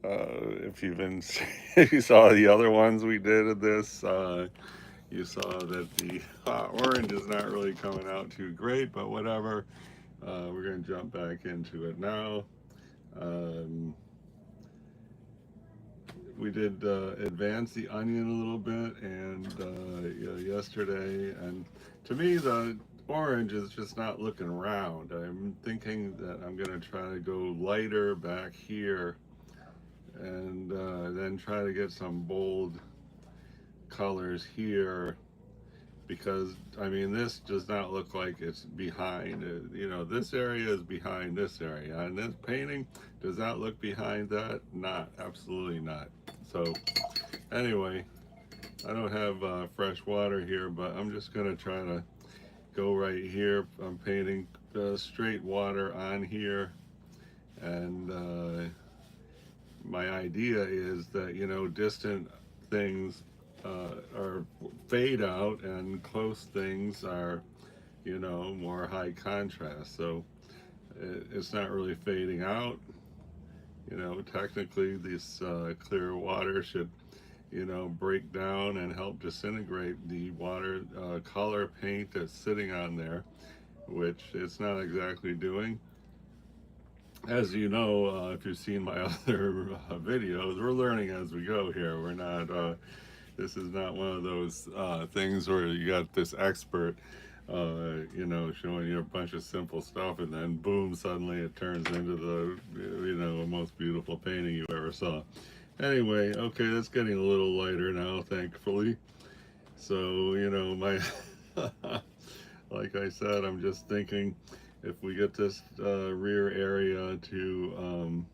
If you've been, if you saw the other ones we did of this, you saw that the orange is not really coming out too great, but whatever. We're going to jump back into it now. Um, we did advance the onion a little bit, and yesterday, and to me the orange is just not looking round. I'm thinking that I'm going to try to go lighter back here, and then try to get some bold colors here, because I mean this does not look like it's behind. This area is behind this area, and this painting does not look behind that. Not, absolutely not. So anyway, I don't have fresh water here, but I'm just gonna try to go right here. I'm painting straight water on here, and my idea is that distant things are fade out, and close things are more high contrast. So it's not really fading out. Technically this clear water should break down and help disintegrate the water color paint that's sitting on there, which it's not exactly doing. As you know, if you've seen my other videos, we're learning as we go here. We're not, this is not one of those things where you got this expert, showing you a bunch of simple stuff, and then boom, suddenly it turns into the most beautiful painting you ever saw. Anyway, okay, that's getting a little lighter now, thankfully. So, my, like I said, I'm just thinking if we get this rear area to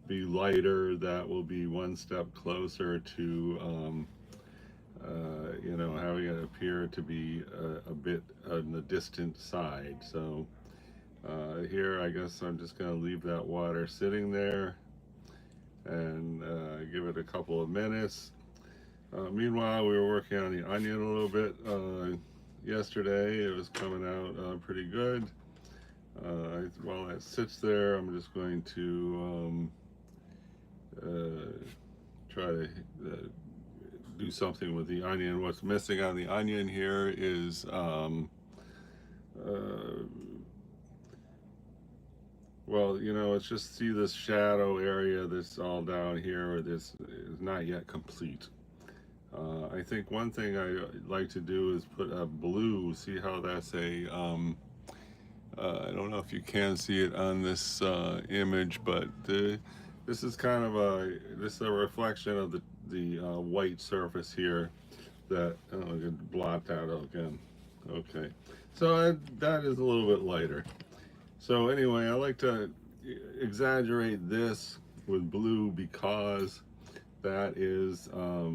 be lighter, that will be one step closer to, having it appear to be a bit on the distant side. So here, I guess I'm just going to leave that water sitting there, and give it a couple of minutes. Meanwhile, we were working on the onion a little bit yesterday. It was coming out pretty good. While that sits there, I'm just going to try to do something with the onion. What's missing on the onion here is uh, it's just see this shadow area that's all down here, or this is not yet complete. I think one thing I like to do is put a blue. See how that's I don't know if you can see it on this image, but this is kind of this is a reflection of the white surface here. That I'm gonna blot that out again. Okay, so that is a little bit lighter. So anyway, I like to exaggerate this with blue because that is a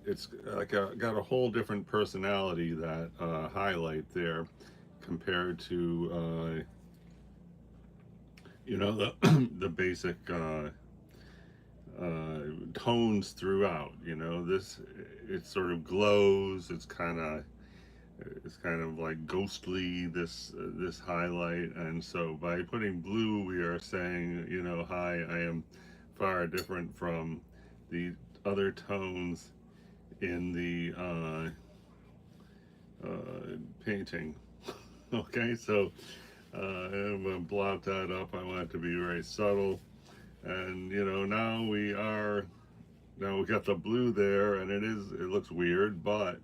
it's like got a whole different personality, that highlight there, compared to the basic tones throughout. This, it sort of glows. It's kind of like ghostly, this highlight. And so by putting blue, we are saying, hi, I am far different from the other tones in the painting. Okay, so I'm gonna blot that up. I want it to be very subtle, and now we got the blue there, and it looks weird, but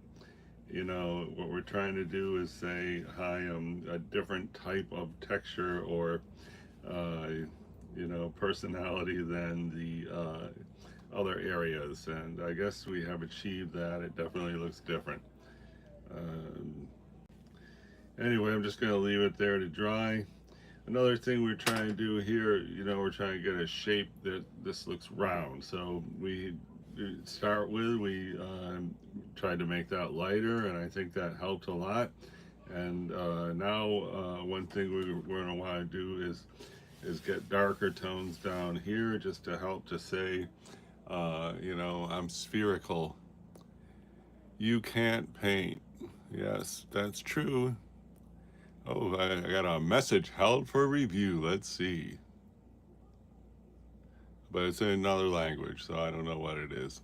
what we're trying to do is say, hi, I'm a different type of texture, or uh, personality than the other areas, and I guess we have achieved that. It definitely looks different. Um, anyway, I'm just going to leave it there to dry. Another thing we're trying to do here, we're trying to get a shape that this looks round. So we tried to make that lighter, and I think that helped a lot. And now one thing we're going to want to do is get darker tones down here, just to help to say, I'm spherical. You can't paint. Yes, that's true. Oh, I got a message held for review. Let's see. But it's in another language, so I don't know what it is.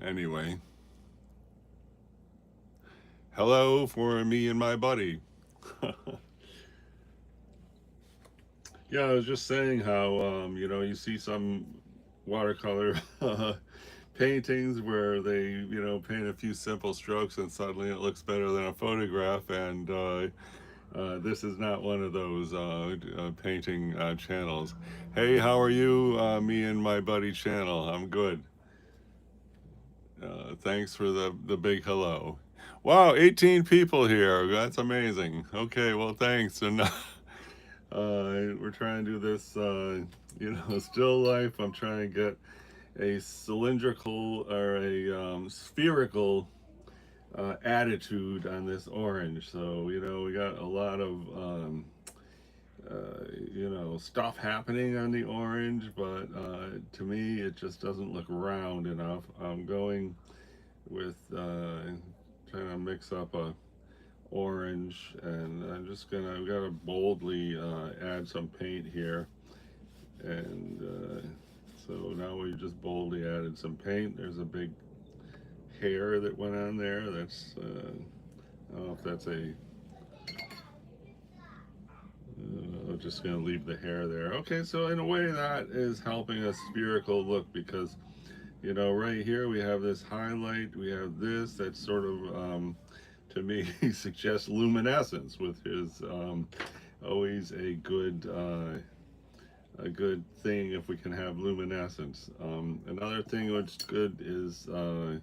Anyway, hello for me and my buddy. Yeah, I was just saying how, you see some watercolor paintings where they, paint a few simple strokes and suddenly it looks better than a photograph. And this is not one of those painting channels. Hey, how are you? Me and my buddy channel. I'm good. Thanks for the big hello. Wow, 18 people here. That's amazing. Okay, well, thanks. And we're trying to do this, still life. I'm trying to get a cylindrical or a spherical attitude on this orange. So, we got a lot of, stuff happening on the orange, but to me, it just doesn't look round enough. I'm going with trying to mix up a orange, and I'm gotta boldly add some paint here. And so now we just boldly added some paint. There's a big hair that went on there. That's I don't know if that's a. I'm just gonna leave the hair there. Okay, so in a way that is helping a spherical look because right here we have this highlight. We have this that sort of to me suggests luminescence, which is always a good thing if we can have luminescence. Another thing which is good is I'm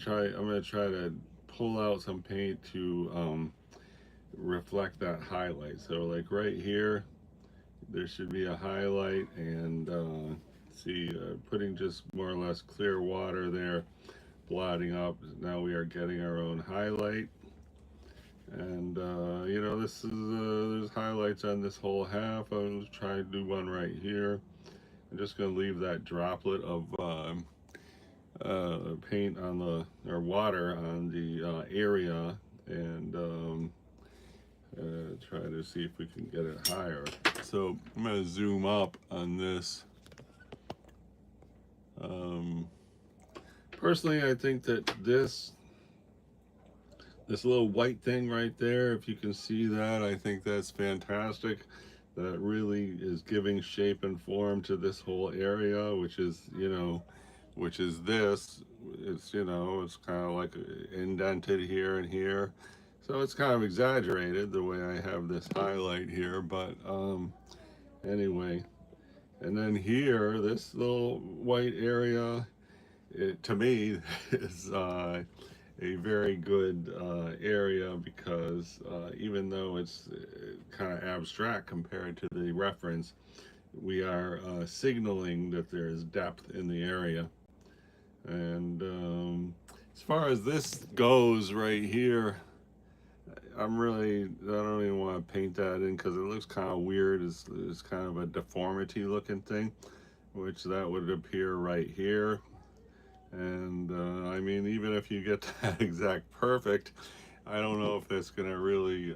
gonna try to pull out some paint to reflect that highlight. So like right here, there should be a highlight, and putting just more or less clear water there, blotting up. Now we are getting our own highlight. And this is there's highlights on this whole half. I was trying to do one right here. I'm just going to leave that droplet of paint on the or water on the area, and try to see if we can get it higher. So I'm going to zoom up on this. Um, Personally, I think that this little white thing right there, if you can see that, I think that's fantastic. That really is giving shape and form to this whole area, which is this. It's kind of like indented here and here. So it's kind of exaggerated the way I have this highlight here, but anyway. And then here, this little white area, to me, is a very good area because even though it's kind of abstract compared to the reference, we are signaling that there is depth in the area. And as far as this goes right here, I don't even want to paint that in because it looks kind of weird. It's kind of a deformity looking thing, which that would appear right here. And I mean, even if you get that exact perfect, I don't know if that's going to really,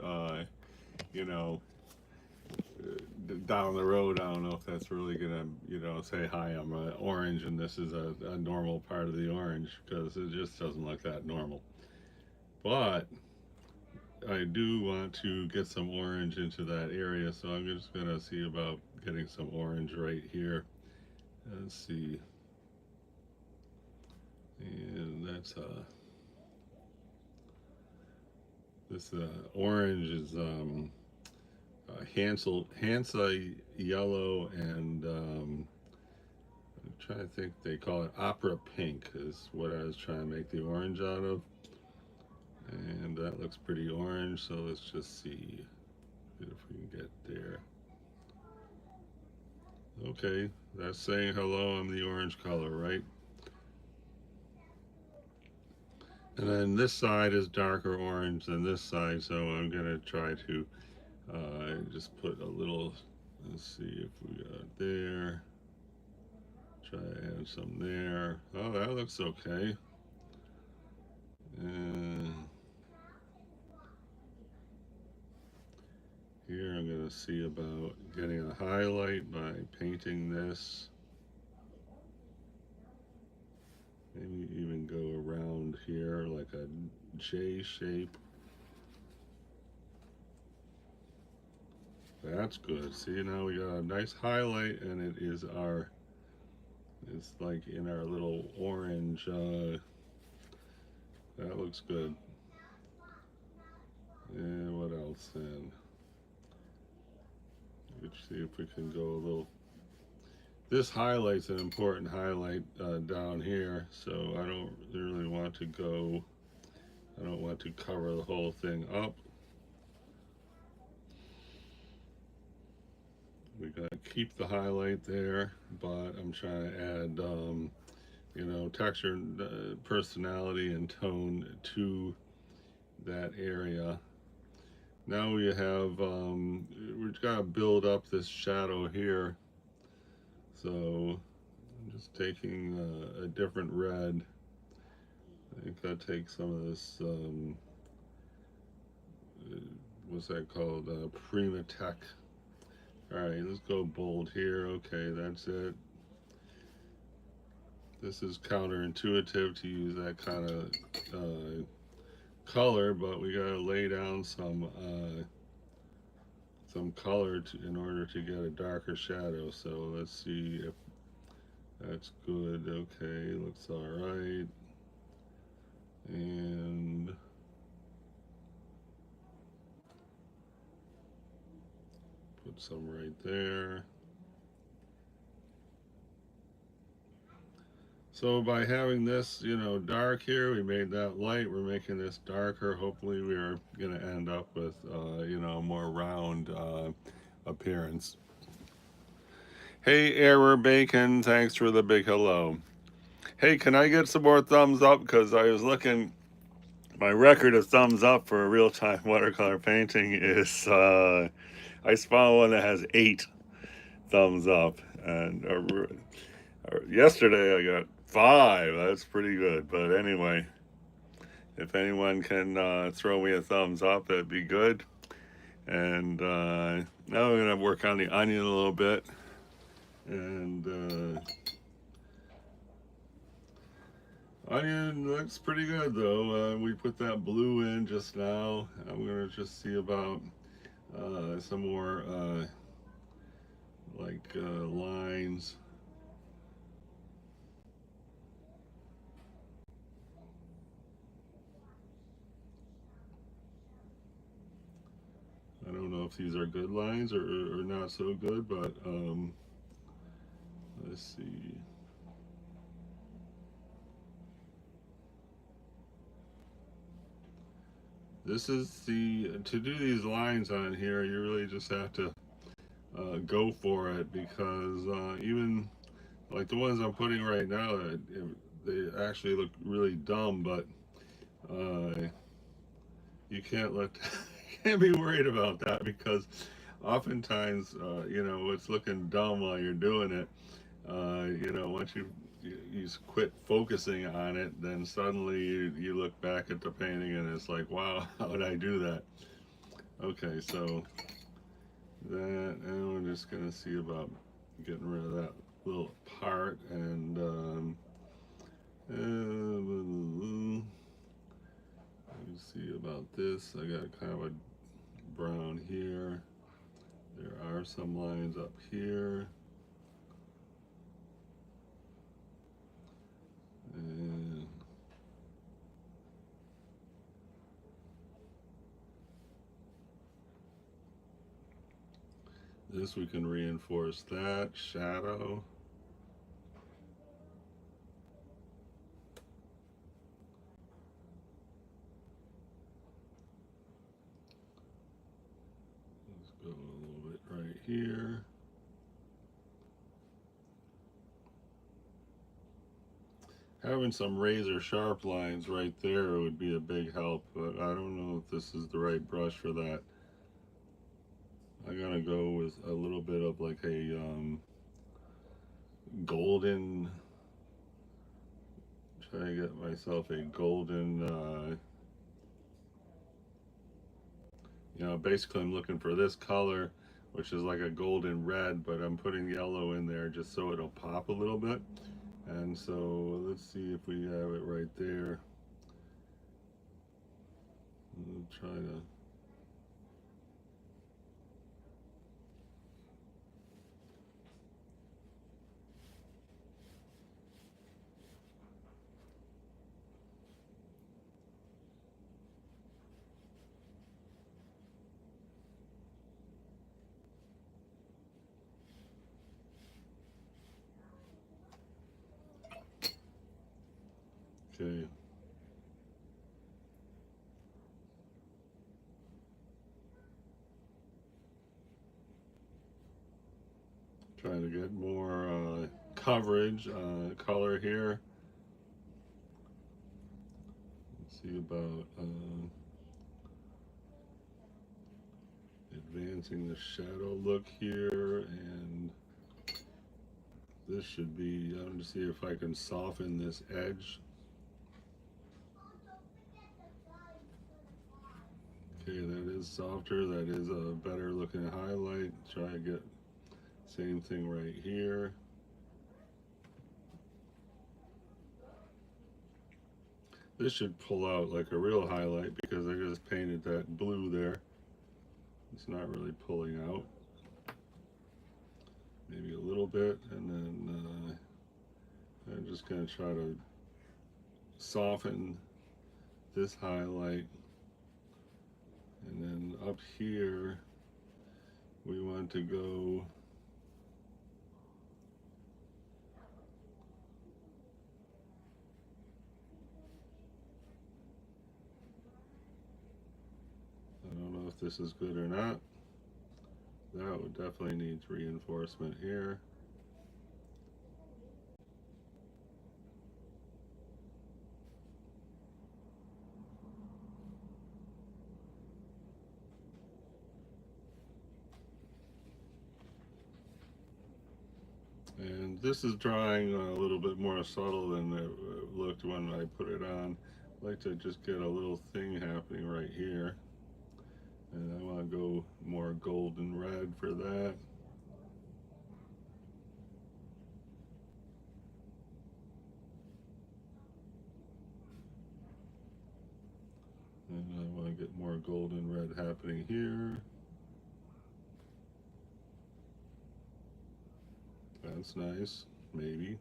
you know, down the road, I don't know if that's really going to, say, hi, I'm orange and this is a normal part of the orange because it just doesn't look that normal. But I do want to get some orange into that area, so I'm just going to see about getting some orange right here. Let's see. And that's this orange is Hansa yellow, and I'm trying to think, they call it opera pink is what I was trying to make the orange out of. And that looks pretty orange, so let's just see if we can get there. Okay, that's saying hello, I'm the orange color, right? And then this side is darker orange than this side, so I'm gonna try to just put a little, let's see if we got there. Try to add some there. Oh, that looks okay. Uh, Here I'm going to see about getting a highlight by painting this. Maybe even go around here like a J shape. That's good. See, now we got a nice highlight, and it is it's like in our little orange. That looks good. And what else then? Let's see if we can go a little. This highlight's an important highlight down here, so I don't really want to go. I don't want to cover the whole thing up. We gotta keep the highlight there, but I'm trying to add, you know, texture, personality, and tone to that area. Now we have, we've got to build up this shadow here. So I'm just taking a different red. I think I'll take some of this, what's that called? Primatech. All right, let's go bold here. Okay, that's it. This is counterintuitive to use that kind of color, but we gotta lay down some color in order to get a darker shadow. So let's see if that's good. Okay, looks all right. And put some right there. So by having this, you know, dark here, we made that light. We're making this darker. Hopefully, we are going to end up with, you know, a more round appearance. Hey, Error Bacon, thanks for the big hello. Hey, can I get some more thumbs up? Because I was looking, my record of thumbs up for a real-time watercolor painting is, I found one that has 8 thumbs up. And yesterday I got 5. That's pretty good. But anyway, if anyone can throw me a thumbs up, that'd be good. And now I'm going to work on the onion a little bit. And onion looks pretty good though. We put that blue in just now. I'm going to just see about some more lines. I don't know if these are good lines or not so good, but let's see. This is to do these lines on here, you really just have to go for it, because even like the ones I'm putting right now, they actually look really dumb, but you can't can't be worried about that, because oftentimes, you know, it's looking dumb while you're doing it. You know, once you quit focusing on it, then suddenly you look back at the painting and it's like, wow, how did I do that? Okay, so that, and we're just gonna see about getting rid of that little part, and let me see about this. I got kind of a brown here. There are some lines up here. And this, we can reinforce that shadow. Let's go a little bit right here. Having some razor sharp lines right there would be a big help, but I don't know if this is the right brush for that. I'm gonna go with a little bit of like a golden, try to get myself a golden, You know, basically I'm looking for this color, which is like a golden red, but I'm putting yellow in there just so it'll pop a little bit. And so let's see if we have it right there. We'll try to. Okay. Trying to get more coverage, color here. Let's see about advancing the shadow look here, and this should be, I'm going to see if I can soften this edge. Okay, that is softer, that is a better looking highlight. Try to get same thing right here. This should pull out like a real highlight because I just painted that blue there. It's not really pulling out. Maybe a little bit, and then I'm just going to try to soften this highlight. And then up here, we want to go I don't know if this is good or not. That would definitely need reinforcement here. And this is drawing a little bit more subtle than it looked when I put it on. I like to just get a little thing happening right here. And I want to go more golden red for that. And I want to get more golden red happening here. That's nice, maybe.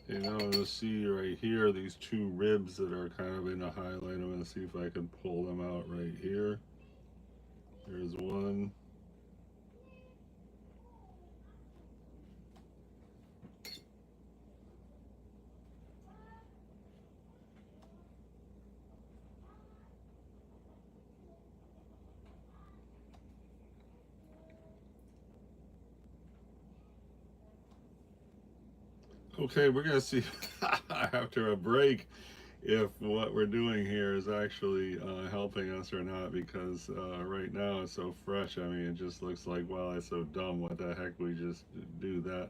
And now I'm going to see right here these two ribs that are kind of in a highlight. I'm going to see if I can pull them out right here. There's one. Okay, we're going to see after a break if what we're doing here is actually helping us or not, because right now it's so fresh. I mean, it just looks like, wow, it's so dumb. What the heck, we just do that.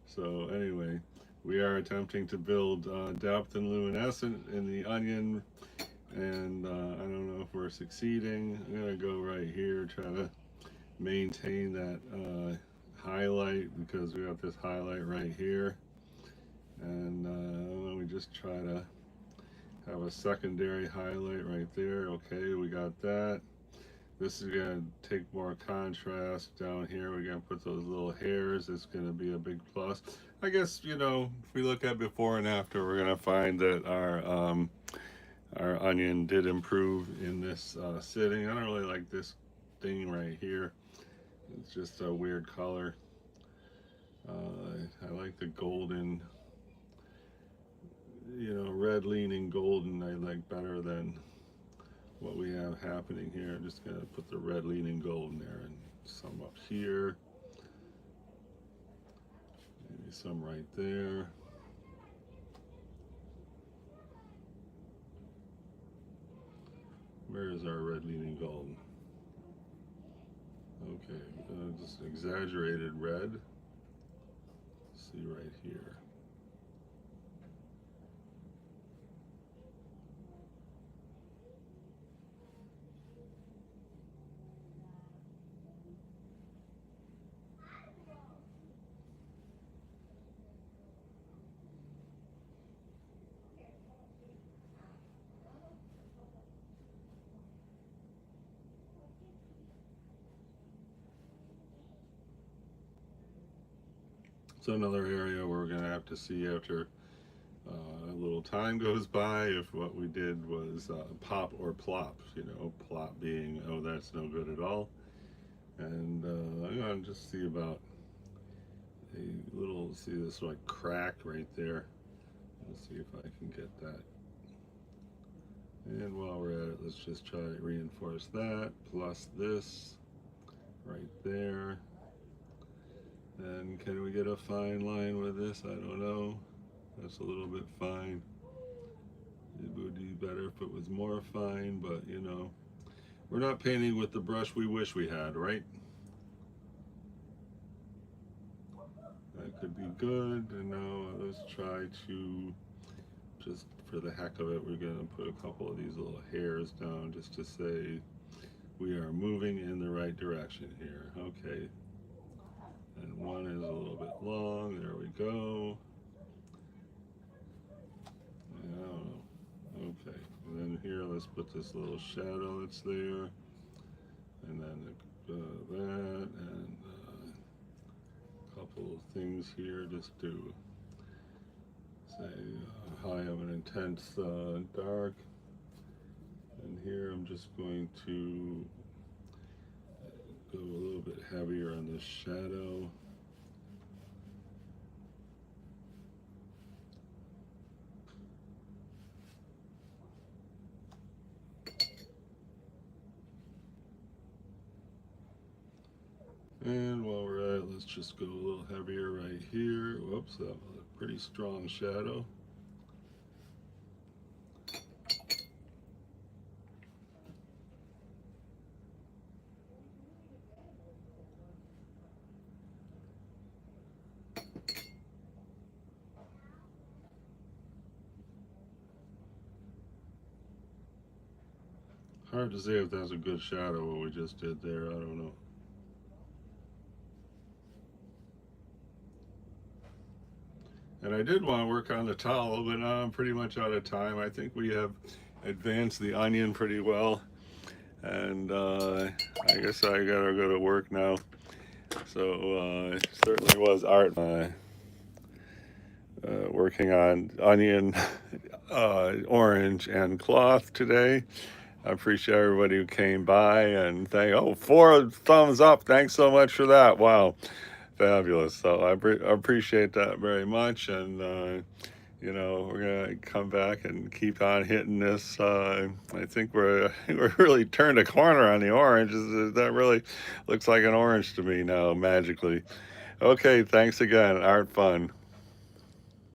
So anyway, we are attempting to build depth and luminescence in the onion, and I don't know if we're succeeding. I'm going to go right here, try to maintain that highlight, because we got this highlight right here. And we just try to have a secondary highlight right there. Okay, we got that. This is going to take more contrast down here. We're going to put those little hairs. It's going to be a big plus. I guess, you know, if we look at before and after, we're going to find that our onion did improve in this sitting. I don't really like this thing right here. It's just a weird color. I like the golden, you know, red leaning golden. I like better than what we have happening here. I'm just going to put the red leaning golden there, and some up here. Maybe some right there. Where is our red leaning gold? Okay, just exaggerated red. See right here. So another area we're going to have to see after a little time goes by if what we did was pop or plop. You know, plop being, oh, that's no good at all. And I'm going to just see about a little, see this like crack right there. Let's see if I can get that. And while we're at it, let's just try to reinforce that, plus this right there. And can we get a fine line with this? I don't know. That's a little bit fine. It would be better if it was more fine, but you know, we're not painting with the brush we wish we had, right? That could be good. And now let's try to, just for the heck of it, we're going to put a couple of these little hairs down just to say we are moving in the right direction here. Okay. And one is a little bit long. There we go. I don't know. Okay. And then here, let's put this little shadow that's there. And then that and a couple of things here just to say high of an intense dark. And here I'm just going to go a little bit heavier on the shadow. And while we're at it, let's just go a little heavier right here. Whoops, that was a pretty strong shadow. Hard to say if that's a good shadow what we just did there, I don't know. And I did want to work on the towel, but now I'm pretty much out of time. I think we have advanced the onion pretty well. And I guess I gotta go to work now. So it certainly was art. Working on onion, orange, and cloth today. I appreciate everybody who came by and oh, 4 thumbs up. Thanks so much for that. Wow. Fabulous. So I appreciate that very much. And, you know, we're going to come back and keep on hitting this. I think we're really turned a corner on the orange. That really looks like an orange to me now, magically. Okay, thanks again. Art fun.